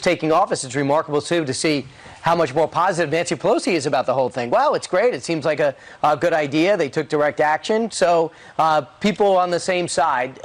taking office. It's remarkable, too, to see how much more positive Nancy Pelosi is about the whole thing. Well, it's great. It seems like a good idea. They took direct action. So people on the same side,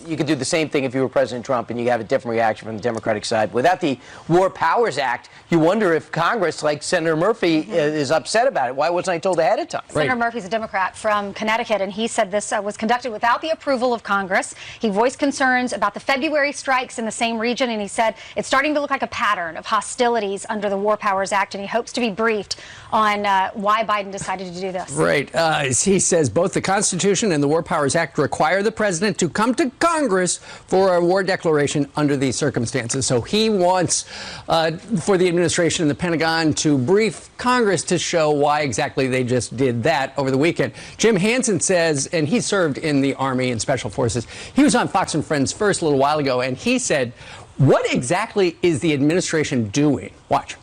you could do the same thing if you were President Trump and you have a different reaction from the Democratic side. Without the War Powers Act, you wonder if Congress, like Senator Murphy, is upset about it. Why wasn't I told ahead of time? Senator Murphy's a Democrat from Connecticut, and he said this was conducted without the approval of Congress. He voiced concerns about the February strikes in the same region, and he said it's starting to look like a pattern of hostilities under the War Powers Act, and he hopes to be briefed on why Biden decided to do this. Right. He says both the Constitution and the War Powers Act require the president to come to Congress for a war declaration under these circumstances. So he wants for the administration and the Pentagon to brief Congress to show why exactly they just did that over the weekend. Jim Hansen says, and he served in the Army and Special Forces, he was on Fox and Friends First a little while ago, and he said, what exactly is the administration doing? Watch.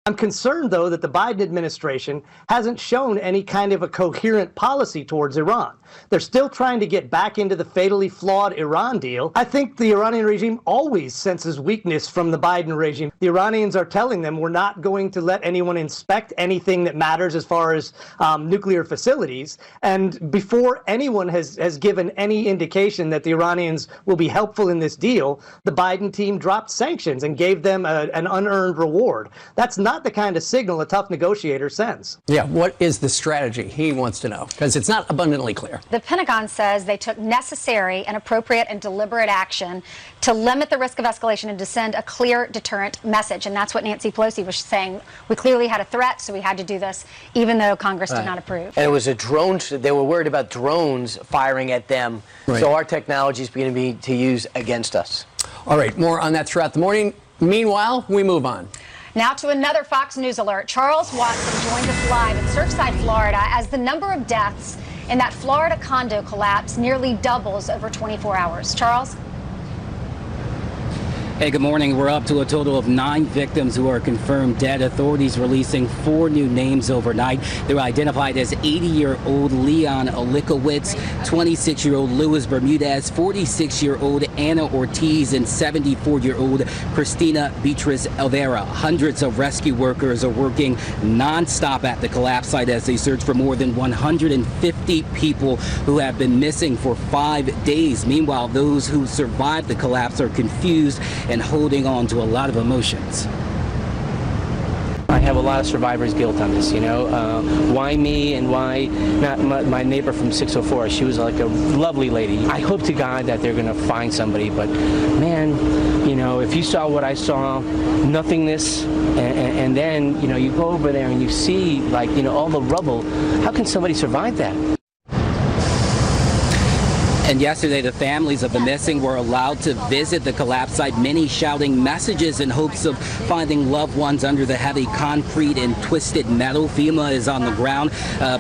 I'm concerned, though, that the Biden administration hasn't shown any kind of a coherent policy towards Iran. They're still trying to get back into the fatally flawed Iran deal. I think the Iranian regime always senses weakness from the Biden regime. The Iranians are telling them we're not going to let anyone inspect anything that matters as far as nuclear facilities. And before anyone has given any indication that the Iranians will be helpful in this deal, the Biden team dropped sanctions and gave them an unearned reward. That's not the kind of signal a tough negotiator sends. Yeah, what is the strategy? He wants to know, because it's not abundantly clear. The Pentagon says they took necessary and appropriate and deliberate action to limit the risk of escalation and to send a clear deterrent message. And that's what Nancy Pelosi was saying. We clearly had a threat, so we had to do this, even though Congress did not approve. And it was a drone. They were worried about drones firing at them. Right. So our technology is beginning to use against us. All right, more on that throughout the morning. Meanwhile, we move on. Now to another Fox News alert. Charles Watson joined us live in Surfside, Florida, as the number of deaths in that Florida condo collapse nearly doubles over 24 hours. Charles? Hey, good morning. We're up to a total of 9 victims who are confirmed dead. Authorities releasing 4 new names overnight. They're identified as 80-year-old Leon Olikowicz, 26-year-old Luis Bermudez, 46-year-old Anna Ortiz, and 74-year-old Christina Beatriz Elvera. Hundreds of rescue workers are working nonstop at the collapse site as they search for more than 150 people who have been missing for 5 days. Meanwhile, those who survived the collapse are confused and holding on to a lot of emotions. I have a lot of survivor's guilt on this, you know. Why me and why not my neighbor from 604? She was like a lovely lady. I hope to God that they're going to find somebody, but man, you know, if you saw what I saw, nothingness, and then, you know, you go over there and you see, like, you know, all the rubble, how can somebody survive that? And yesterday, the families of the missing were allowed to visit the collapse site, many shouting messages in hopes of finding loved ones under the heavy concrete and twisted metal. FEMA is on the ground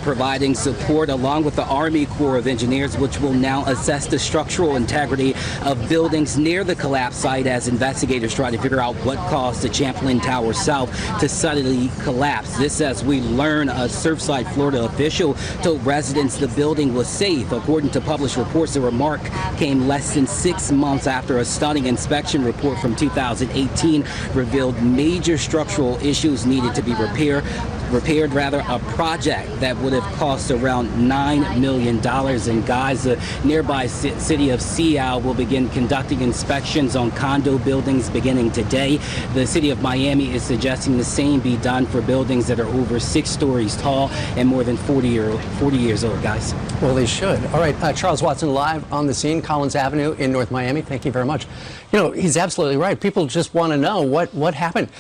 providing support along with the Army Corps of Engineers, which will now assess the structural integrity of buildings near the collapse site as investigators try to figure out what caused the Champlain Tower South to suddenly collapse. This as we learn a Surfside, Florida official told residents the building was safe. According to published reports, the remark came less than 6 months after a stunning inspection report from 2018 revealed major structural issues needed to be repaired, a project that would have cost around $9 million. And guys, the nearby city of Seattle will begin conducting inspections on condo buildings beginning today. The city of Miami is suggesting the same be done for buildings that are over 6 stories tall and more than 40 years old, guys. Well, they should. All right, Charles Watson live on the scene, Collins Avenue in North Miami. Thank you very much. You know, he's absolutely right. People just want to know what happened.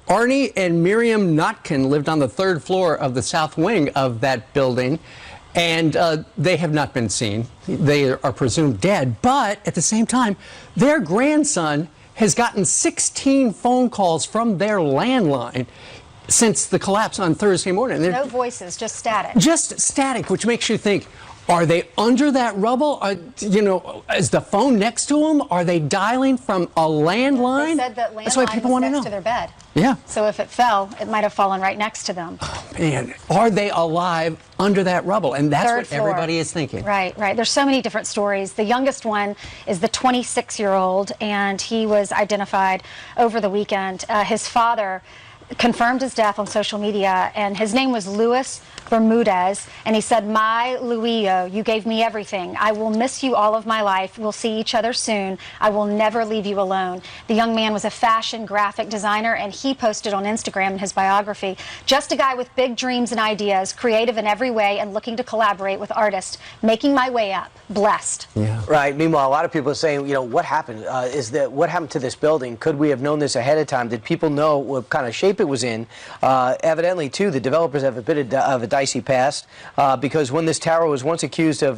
Arnie and Miriam Notkin lived on the 3rd floor of the south wing of that building, and they have not been seen. They are presumed dead, but at the same time, their grandson has gotten 16 phone calls from their landline since the collapse on Thursday morning. No voices, just static. Just static, which makes you think, Are they under that rubble? Is the phone next to them? Are they dialing from a landline? They said that That's why landline people was want to next know. to their bed. Yeah. So if it fell, it might have fallen right next to them. Man, are they alive under that rubble? And that's Third what floor. everybody is thinking. Right, right. There's so many different stories. The youngest one is the 26-year-old, and he was identified over the weekend. His father confirmed his death on social media, and his name was Luis Bermudez, and he said, "My Luillo, you gave me everything. I will miss you all of my life. We'll see each other soon. I will never leave you alone." The young man was a fashion graphic designer, and he posted on Instagram in his biography, "Just a guy with big dreams and ideas, creative in every way, and looking to collaborate with artists. Making my way up. Blessed." Yeah. Right. Meanwhile, a lot of people are saying, what happened? What happened to this building? Could we have known this ahead of time? Did people know what kind of shape it was in? Evidently, too, the developers have a bit of a dicey past because when this tower was once accused of,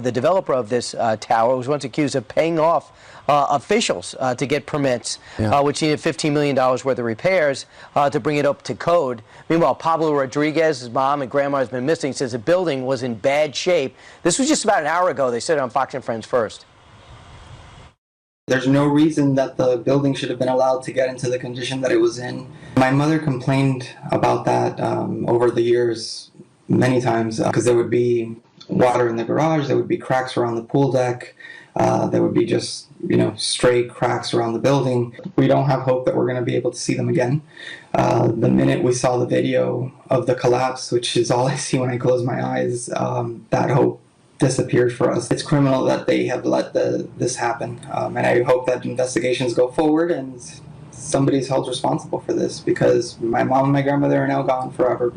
the developer of this tower was once accused of paying off officials to get permits, which needed $15 million worth of repairs to bring it up to code. Meanwhile, Pablo Rodriguez, his mom and grandma has been missing, says the building was in bad shape. This was just about an hour ago. They said it on Fox and Friends First. There's no reason that the building should have been allowed to get into the condition that it was in. My mother complained about that over the years many times because there would be water in the garage, there would be cracks around the pool deck, there would be just, stray cracks around the building. We don't have hope that we're going to be able to see them again. The minute we saw the video of the collapse, which is all I see when I close my eyes, that hope disappeared for us. It's criminal that they have let this happen, and I hope that investigations go forward and somebody's held responsible for this, because my mom and my grandmother are now gone forever.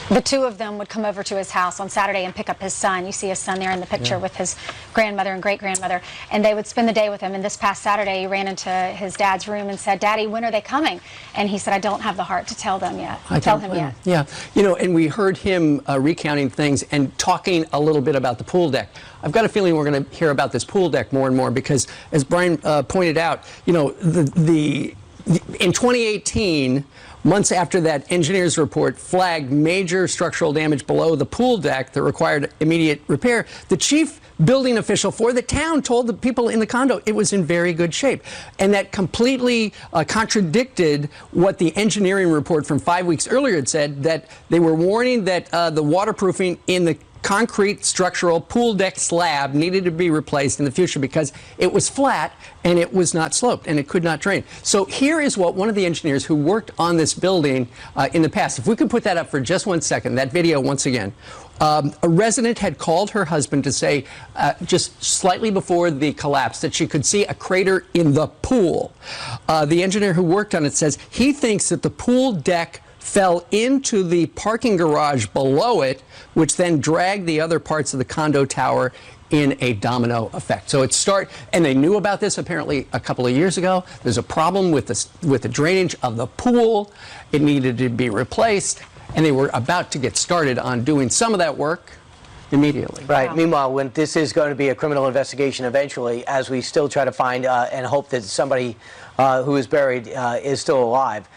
The two of them would come over to his house on Saturday and pick up his son. You see his son there in the picture with his grandmother and great-grandmother. And they would spend the day with him. And this past Saturday, he ran into his dad's room and said, "Daddy, when are they coming?" And he said, "I don't have the heart to tell them yet. Tell him yet." Yeah. And we heard him recounting things and talking a little bit about the pool deck. I've got a feeling we're going to hear about this pool deck more and more because, as Brian pointed out, in 2018, months after that engineer's report flagged major structural damage below the pool deck that required immediate repair, the chief building official for the town told the people in the condo it was in very good shape. And that completely contradicted what the engineering report from 5 weeks earlier had said, that they were warning that the waterproofing in the concrete structural pool deck slab needed to be replaced in the future because it was flat and it was not sloped and it could not drain. So here is what one of the engineers who worked on this building in the past, if we could put that up for just 1 second, that video once again. A resident had called her husband to say just slightly before the collapse that she could see a crater in the pool. The engineer who worked on it says he thinks that the pool deck fell into the parking garage below it, which then dragged the other parts of the condo tower in a domino effect. So and they knew about this apparently a couple of years ago. There's a problem with the drainage of the pool. It needed to be replaced, and they were about to get started on doing some of that work immediately. Right. Wow. Meanwhile, when this is going to be a criminal investigation eventually, as we still try to find and hope that somebody who is buried is still alive.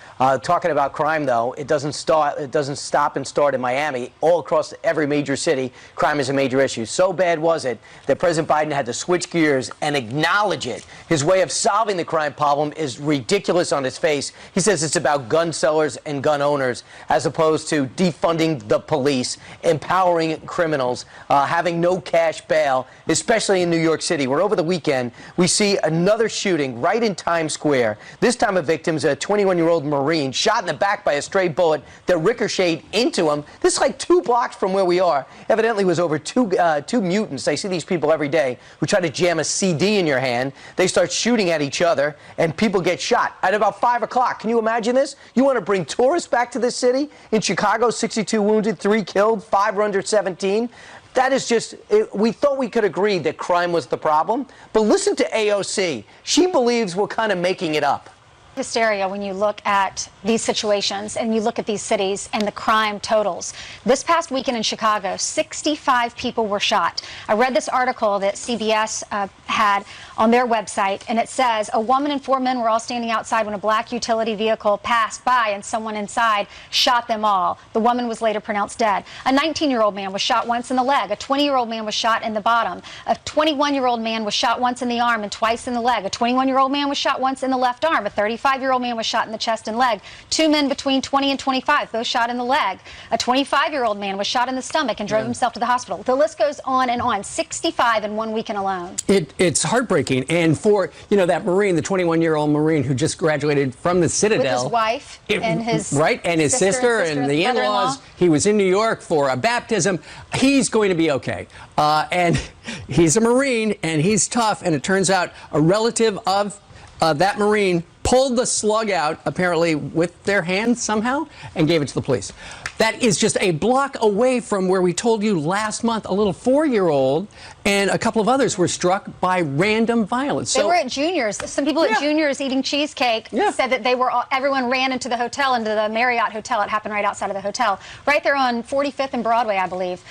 Talking about crime, though, it doesn't stop and start in Miami. All across every major city, crime is a major issue. So bad was it that President Biden had to switch gears and acknowledge it. His way of solving the crime problem is ridiculous on its face. He says it's about gun sellers and gun owners, as opposed to defunding the police, empowering criminals, having no cash bail, especially in New York City, where over the weekend we see another shooting right in Times Square. This time a victim's a 21-year-old Marine shot in the back by a stray bullet that ricocheted into him. This is like 2 blocks from where we are. Evidently it was over two mutants. I see these people every day who try to jam a CD in your hand. They start shooting at each other and people get shot at about 5 o'clock. Can you imagine this? You want to bring tourists back to this city? In Chicago, 62 wounded, 3 killed, 5 were under 17. That is just, we thought we could agree that crime was the problem, but listen to AOC. She believes we're kind of making it up. Hysteria when you look at these situations and you look at these cities and the crime totals. This past weekend in Chicago, 65 people were shot. I read this article that CBS had on their website, and it says a woman and 4 men were all standing outside when a black utility vehicle passed by and someone inside shot them all. The woman was later pronounced dead. A 19-year-old man was shot once in the leg. A 20-year-old man was shot in the bottom. A 21-year-old man was shot once in the arm and twice in the leg. A 21-year-old man was shot once in the left arm. A 35-year-old man was shot in the chest and leg. 2 men between 20 and 25, both shot in the leg. A 25-year-old man was shot in the stomach and drove himself to the hospital. The list goes on and on. 65 in 1 weekend alone. It's heartbreaking. And for, that Marine, the 21-year-old Marine who just graduated from the Citadel. With his wife and his right, and his sister and the in-laws. He was in New York for a baptism. He's going to be okay. And he's a Marine, and he's tough. And it turns out a relative of that Marine pulled the slug out, apparently with their hands somehow, and gave it to the police. That is just a block away from where we told you last month a little 4-year-old and a couple of others were struck by random violence. They were at Junior's. Some people at Junior's eating cheesecake said that they were everyone ran into the hotel, into the Marriott Hotel. It happened right outside of the hotel, right there on 45th and Broadway, I believe.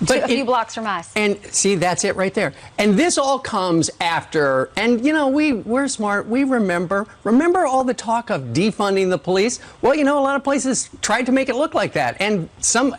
But a few blocks from us. And see, that's it right there. And this all comes after, and we're smart. We remember all the talk of defunding the police. Well, a lot of places tried to make it look like that. And some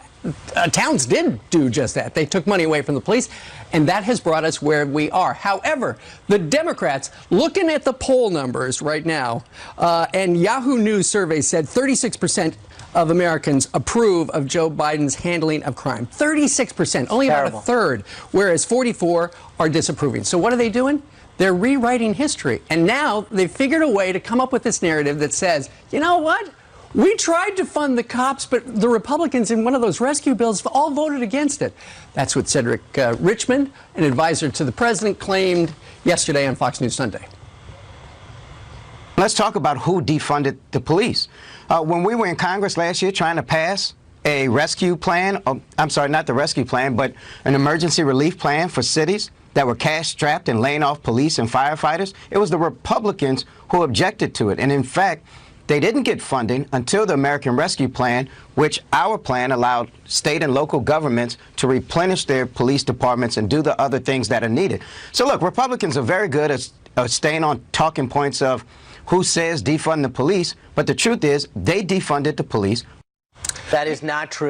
towns did do just that. They took money away from the police. And that has brought us where we are. However, the Democrats, looking at the poll numbers right now, and Yahoo News survey said 36% of Americans approve of Joe Biden's handling of crime. 36%, only about a third, whereas 44% are disapproving. So what are they doing? They're rewriting history. And now they've figured a way to come up with this narrative that says, you know what? We tried to fund the cops, but the Republicans in one of those rescue bills all voted against it. That's what Cedric Richmond, an advisor to the president, claimed yesterday on Fox News Sunday. Let's talk about who defunded the police. When we were in Congress last year trying to pass a rescue plan, I'm sorry, not the rescue plan, but an emergency relief plan for cities that were cash-strapped and laying off police and firefighters, it was the Republicans who objected to it. And in fact, they didn't get funding until the American Rescue Plan, which our plan allowed state and local governments to replenish their police departments and do the other things that are needed. So look, Republicans are very good at staying on talking points of who says defund the police, but the truth is they defunded the police. That is not true.